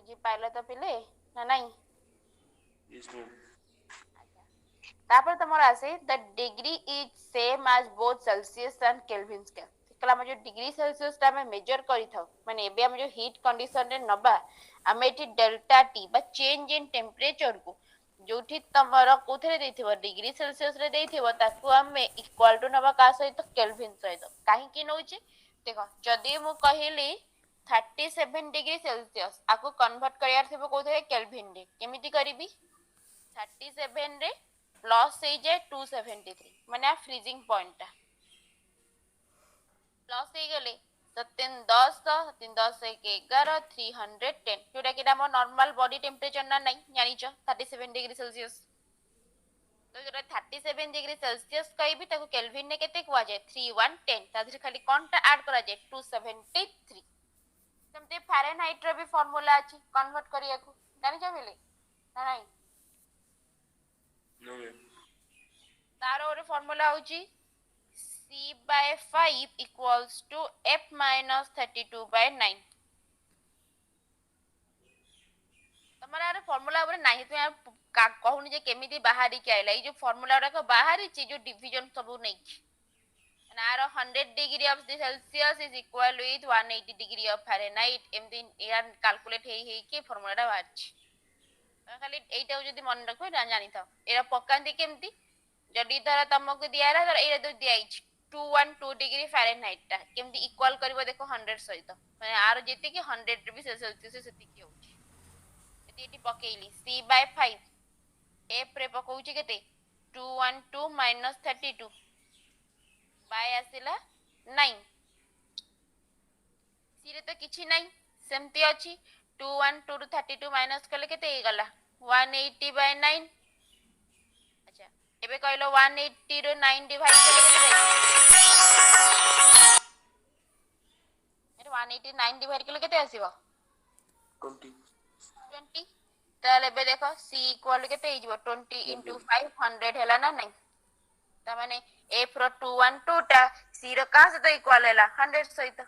बुझी पाइल तो पिले ना नहीं? Yes ma'am. तापर तुम आसे the degree is same as both Celsius and Kelvin scale कला हम जो डिग्री सेल्सियस टा में मेजर करी थाउ माने एबे हम जो हीट कंडीशन रे नबा हम एटी डेल्टा टी बा चेंज इन टेंपरेचर को जोठी तमर कोथरे देथिबो डिग्री सेल्सियस रे देथिबो ताकू हम इक्वल टू नबा का सहित केल्विन सहित काहे की नउची देखो जदी मु कहिली 37 डिग्री सेल्सियस आको कन्वर्ट करियार थिबो कोथरे केल्विन रे केमिति करिवि 37 रे प्लस हो जाए 273 माने फ्रीजिंग पॉइंट प्लस हो गले तो 310 310 11 310 जोटा कि हम नॉर्मल बॉडी टेम्परेचर ना नहीं जानिछ 37 डिग्री सेल्सियस तो जोटा 37 डिग्री सेल्सियस कहबी ताको केल्विन ने केते कुआ जाए 3110 तादरे खाली कोनटा ऐड करा जाए 273 सेमते फारेनहाइट रो भी फार्मूला अछि कन्वर्ट करिया को जानिछ बेले ना नहीं नो मैम। तारो ओरे फार्मूला होची C by 5 equals to F minus 32 by 9 तमरा यार फार्मूला ऊपर नाही तो कहूनी जे केमिति बाहरी के आइला ई जो फार्मूला रा बाहरी ची जो डिवीजन सब नै आर 100 degree of Celsius is equal with 180 degree of Fahrenheit एमति यार कैलकुलेट हे के फार्मूला रा बाहर खाली एटा जदी मन रखो जानि था एरा पकांती केमती जदी धर तुमको दिया रा धर एरा तो दिया 212 डिग्री फारेनहाइट ता केमती इक्वल करबो देखो 100 सहित माने आर जेते कि 100 डिग्री सेल्सियस सेति की होची एति एति पकेइली C/5 F रे पकोउची केते 212 - 32 बाय आसिला 9 सी रे तो किछि नै सेमती अछि 212 ରୁ 32 माइनस कले केते हे गला 180/9 अच्छा एबे कहलो 180 रो 9 डिवाइड कले केते एरे 189 डिवाइड कले केते आसीबो 20 ताले एबे देखो c इक्वल केते हिजबो 20 * 500 हैला ना नहीं त माने f रो 212 टा c रो का से तो इक्वल हैला 100 सहित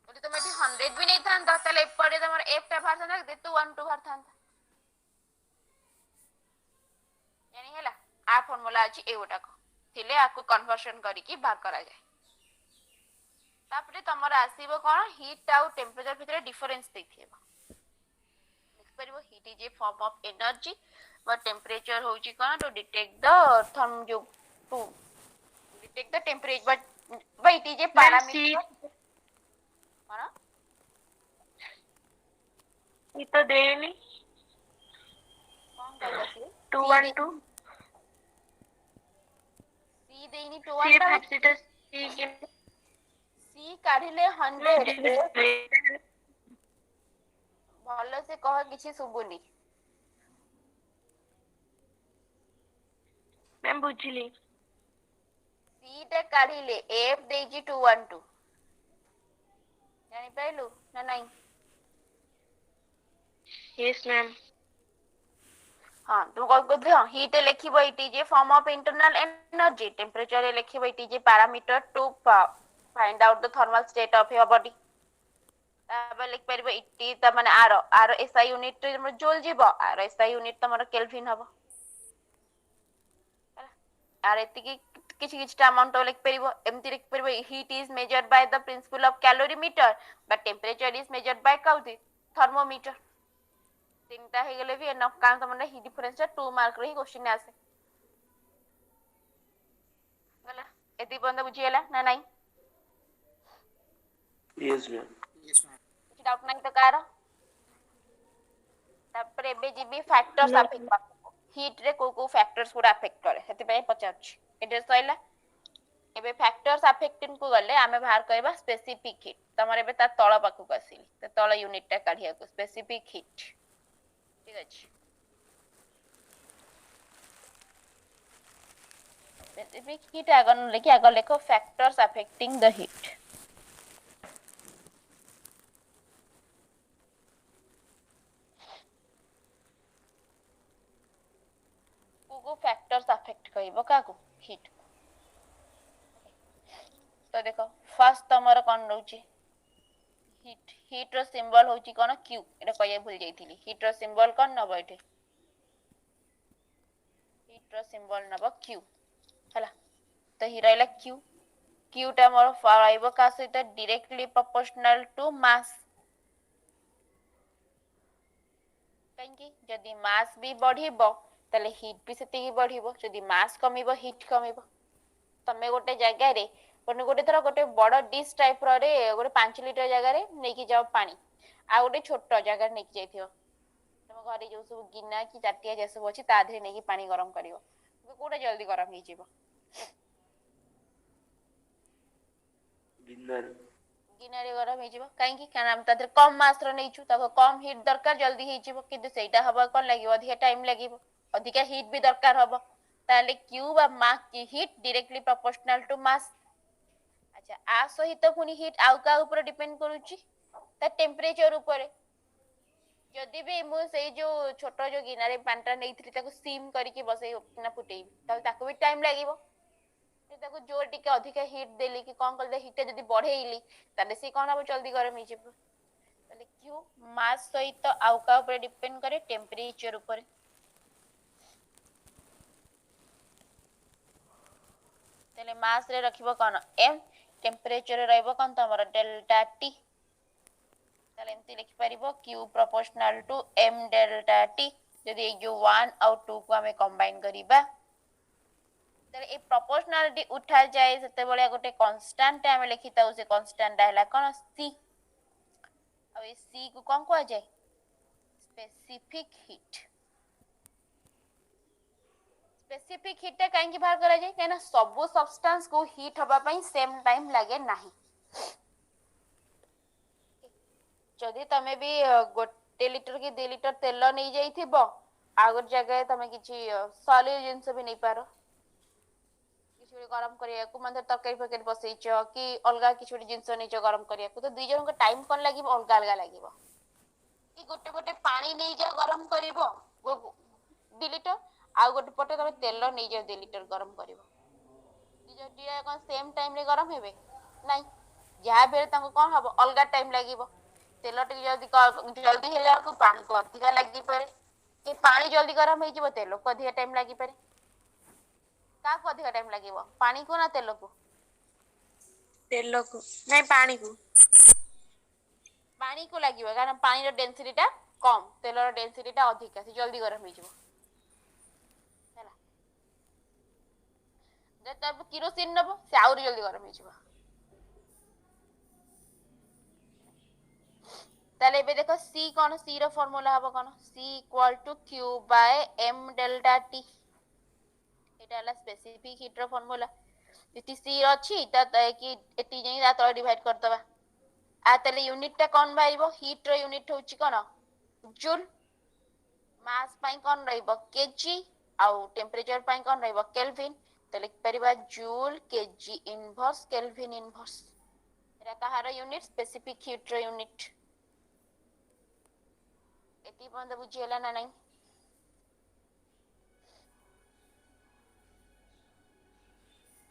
बोले तुम एटी 100 भी नहीं था ताले पड़े तमर f टा बाहर था दे 212 बाहर था यानी हैला आ फार्मूला अछि एगोटा को थिले आको कन्वर्जन करी की बाहर करा जाय तापरे तमर आसीबो कोन हीट आउ टेंपरेचर भितरे डिफरेंस देखिबो लिख परिबो heat is a form of energy but temperature होची कोन टू डिटेक्ट द थर्म जो to detect the temperature but it is a parameter कोन ये तो देनी कोन कहलो सी 212 सी देनी सी 212 फैक्टर सी के सी काढिले 100 भलो से कह किछि सुबुनी मैं बुझली सी टा काढिले एफ देजी 212 जानि पाइलु ना नहीं यस मैम हां तुम कह को थे हीट लिखिबो it is a form of internal energy temperature लिखिबो it is a parameter to find out the thermal state of your body ताबे लिख परिबो इट इज त माने आर एसआई यूनिट रे जूल जीवो आर एसआई यूनिट तमर केल्विन हबो आर एति की किछि किछि अमाउंट लिख परिबो एमति लिख परिबो heat is measured by the principle of calorimeter but temperature is measured bye काउथि thermometer तीनटा हे गेले भी एनफ काम तमने ही डिफरेंस 2 मार्क रे क्वेश्चन आसे गला एति बंद बुझियला ना नहीं यस मैम। कुछ डाउट नहीं तो कार तापर एबे जीबी फैक्टर्स अफेक्ट हीट रे को फैक्टर्स गुडा अफेक्ट करे हेति पय पचाछ एटे सइला एबे फैक्टर्स अफेक्टिंग को गले आमे बाहर करबा स्पेसिफिक हीट तमरे एबे ता तळ पाखु आसीली त तळ यूनिट टा काढिया को स्पेसिफिक हीट ठीक अछि स्पेसिफिक हीट आगन लेके आगन लेखो फैक्टर्स अफेक्टिंग द हीट को फैक्टर्स अफेक्ट करिवो काको हीट तो देखो फर्स्ट तमरो कोन रहउची हिट रो सिंबल होची कोन क्यू एटा कहिया भूल जाइथिली हिट रो सिंबल कोन नब एठे हिट रो सिंबल नब क्यू हला तो ही रहला क्यू क्यू टा मोर फाइव का सहित डायरेक्टली प्रोपोर्शनल टू मास कहीं जदि मास भी बढ़िबो तले हिट भी सेति बढ़िबो जदि मास कमिबो हिट कमिबो तमे गोटे जगह रे गोटे थर गोटे बड़ डिश टाइप रे गोटे 5 लिटर जगह रे नेकी जाओ पानी आ गोटे छोट जगह नेकी जाइथियो तम घरे जो सब गिना कि ताटिया जे सब अछि ता धरे नेकी पानी गरम करिवो कोटा जल्दी गरम हो जीवो गिनर गिनारे गरम हो जीवो काहे कि खाना हम तादर कम मास रो नैछु तब कम हीट दरकार जल्दी हो जीवो किंतु सेटा हबा कोन लागिवो अधिक टाइम लागिवो अधिक हीट भी दरकार हबो ताले क्यू बा मास की heat directly proportional to mass अच्छा आ सहित पुनी हीट आउ का ऊपर डिपेंड करूची ता टेंपरेचर ऊपर जदि भी मु सेई जो छोट जो गिनारे पानटा नेइथि ताको स्टीम करके बसई ना फुटेई तब ताको भी टाइम लागिवो ताको जोर टिके अधिक हीट देली कि कोन कर दे हीट जदि बढ़ेइली ताले से कोन अब जल्दी गरम हो जेबो ताले क्यू मास सहित आउ का ऊपर डिपेंड करे टेंपरेचर ऊपर ताले मास रे रखिबो कोन m टेंपरेचर रे रहइबो कोन तमर डेल्टा t ताले एमती लिखि परिबो q proportional to m delta t जदि जो 1 और 2 को हमें कंबाइन करिबा ताले ए प्रोपोर्शनलिटी उठा जाए सेते बळे गोटे कांस्टेंट हमें लिखिताउ से कांस्टेंट हैला कोन c अब ए c को कोन को जाए स्पेसिफिक हीट स्पेसिफिक हीट टा काहे की बाहर करा जाए कहना सब सब्सटेंस को हीट हबा पई सेम टाइम लागे नाही जदि तमे भी 1 लिटर की 2 लिटर तेल नै जाइथिबो आगर जगह तमे किछि सॉलिड जिंस भी नै पारो किछि गरम करिया को मंदर तरकारी फकरी बसैछ कि अलगा किछि जिंस नैछ गरम करिया को तो दुई जन को टाइम कोन लागिबो अलगा अलगा लागिबो कि गोटे गोटे पानी नै जा गरम करिवो 2 लिटर आ गोटे पटे तमे तेल नै जा 2 लिटर गरम करिवो दिया कोन सेम टाइम रे गरम हेबे नै जहा बेर ताको कोन हबो अलगा टाइम लागिबो तेल टिक जल्दी हेला को पानी को अधिक लागी पारे कि पानी जल्दी गरम हो जीवो तेल को अधिक टाइम लागी पारे का को अधिक टाइम लागिवो पानी को ना तेल को नहीं पानी को लागिवो कारण पानी रो डेंसिटी टा कम तेल रो डेंसिटी टा अधिक से जल्दी गरम हो जीवो हैला तब केरोसिन नबो से आउर जल्दी गरम हो जीवो ताले बे देखो c कोन c रो फार्मूला हबो कोन c equal to q by m delta t एटा हला स्पेसिफिक हीट रो फार्मूला इति c अछि त कि एति जई ता तो डिवाइड करतबा आ तले यूनिट टा कोन भाइबो हीट रो यूनिट होची कोन जूल मास पाई कोन रहइबो kg आउ टेंपरेचर पाई कोन रहइबो केल्विन त लिख परिबा joule kg inverse kelvin inverse एटा कहार यूनिट स्पेसिफिक हीट रो यूनिट एति बंद बुझियला ना नहीं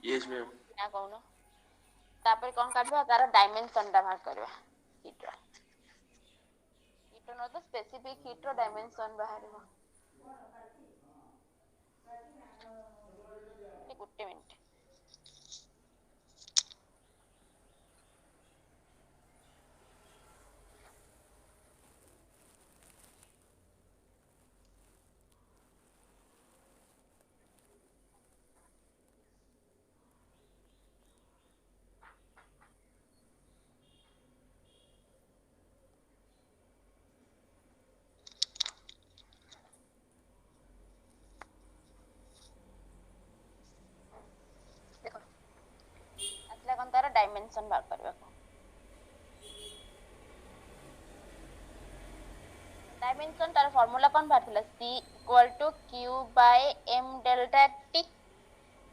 यस मैम ना कहनो तापर कोन करबा तार डायमेंशन ता बाहर करबा हीट नो तो स्पेसिफिक हीट रो डायमेंशन बाहरबो एक गुट्टे मिनिट तार डायमेंशन बाहर करबा डायमेंशन तार फार्मूला कोन बाहर c equal to q by m delta t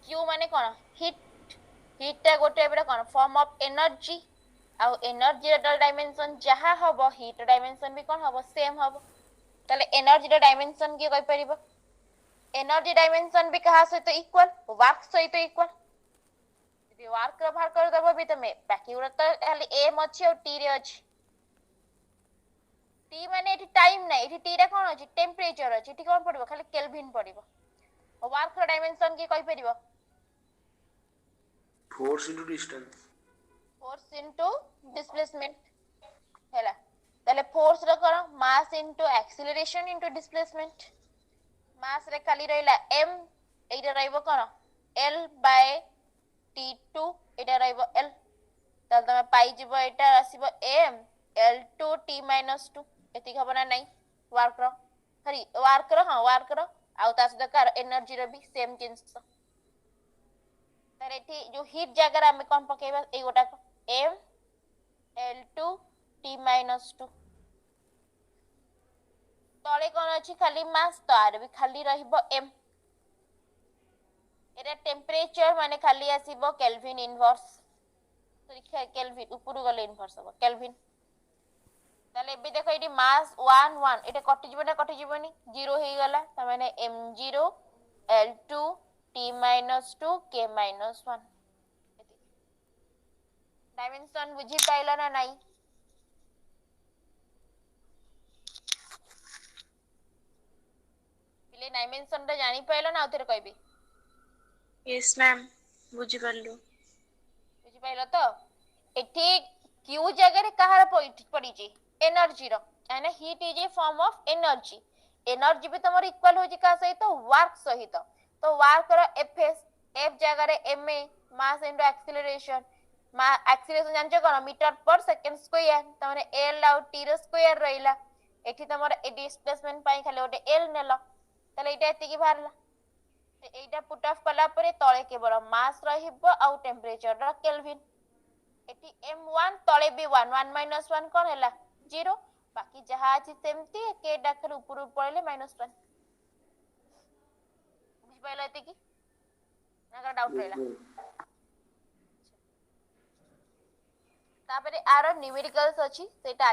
q माने कोन हीट टा गोटे एबरा कोन फॉर्म ऑफ एनर्जी आ एनर्जी रो डायमेंशन जहा हबो हीट डायमेंशन भी कोन हबो सेम हबो तले एनर्जी रो डायमेंशन के कहि परिबो एनर्जी डायमेंशन भी कहा सहित इक्वल वर्क सहित इक्वल वर्क रो बाहर कर दबो भी तमे बाकी उरा तो खाली m अछि और t रे अछि टी माने एठी टाइम नाही एठी टी रा कोन अछि टेंपरेचर अछि एठी कोन पड़िबो खाली केल्विन पड़िबो वर्क रो डायमेंशन की कहि परिबो Force into distance. Force into displacement हैला ताले फोर्स रो कोन mass into acceleration into displacement mass रे खाली रहिला m एइरा रहइबो कोन l बाय t2 एटा रहइबो l ताले तमे पाई जिवो एटा आसीबो m l2 t - 2 एति खबर नाही वर्क रो सॉरी वर्क रो हां वर्क रो आउ ता सदा कार एनर्जी रो भी सेम जिंस तारे एठी जो हीट जगह हम कोन पकेबा ए गोटा m l2 t - 2 तले कोन अछि खाली मास तार भी खाली रहइबो m एटा टेंपरेचर माने खाली आसीबो केल्विन इनवर्स सॉरी केल्विन ऊपर गले इनवर्स हो केल्विन ताले एबे देखो एटी मास 1 1 एटा कटि जिवो ना कटि जिवोनी 0 हे गला त माने m0 l2 t - 2 k - 1 dimension बुझी पाइला ना नाही पिले डायमेंशन रे जानि पाइला ना आउथरे कहबी Yes, ma'am. बुझी परलु. बुझी पाइला तो एठी क्यू जगह रे कहार पड़ी एनर्जी रो यानी heat is a form of energy energy भी तमर इक्वल हो जी का सहित वर्क सहित तो वर्क रो एफएस एफ जगह रे MA mass into acceleration acceleration जानछो कोन मीटर पर सेकंड स्क्वायर त माने एल आउ टी रो स्क्वायर रहिला एठी तमर ए डिस्प्लेसमेंट पाई खाली ओटे एल नेलो तले एटा एति की बाहरला एटा पुट ऑफ कला परे तळे केवल मास रहिबो आउ टेंपरेचर रो केल्विन एटी m1 तळे भी 1 1 - 1 कोन हैला 0 बाकी जहा अछि सेमती के डाखर ऊपर पळले -1 बुझ पाइला एति की ना डाउट Yes, रहला ma'am. तापरे आरो न्यूमेरिकल्स अछि सेटा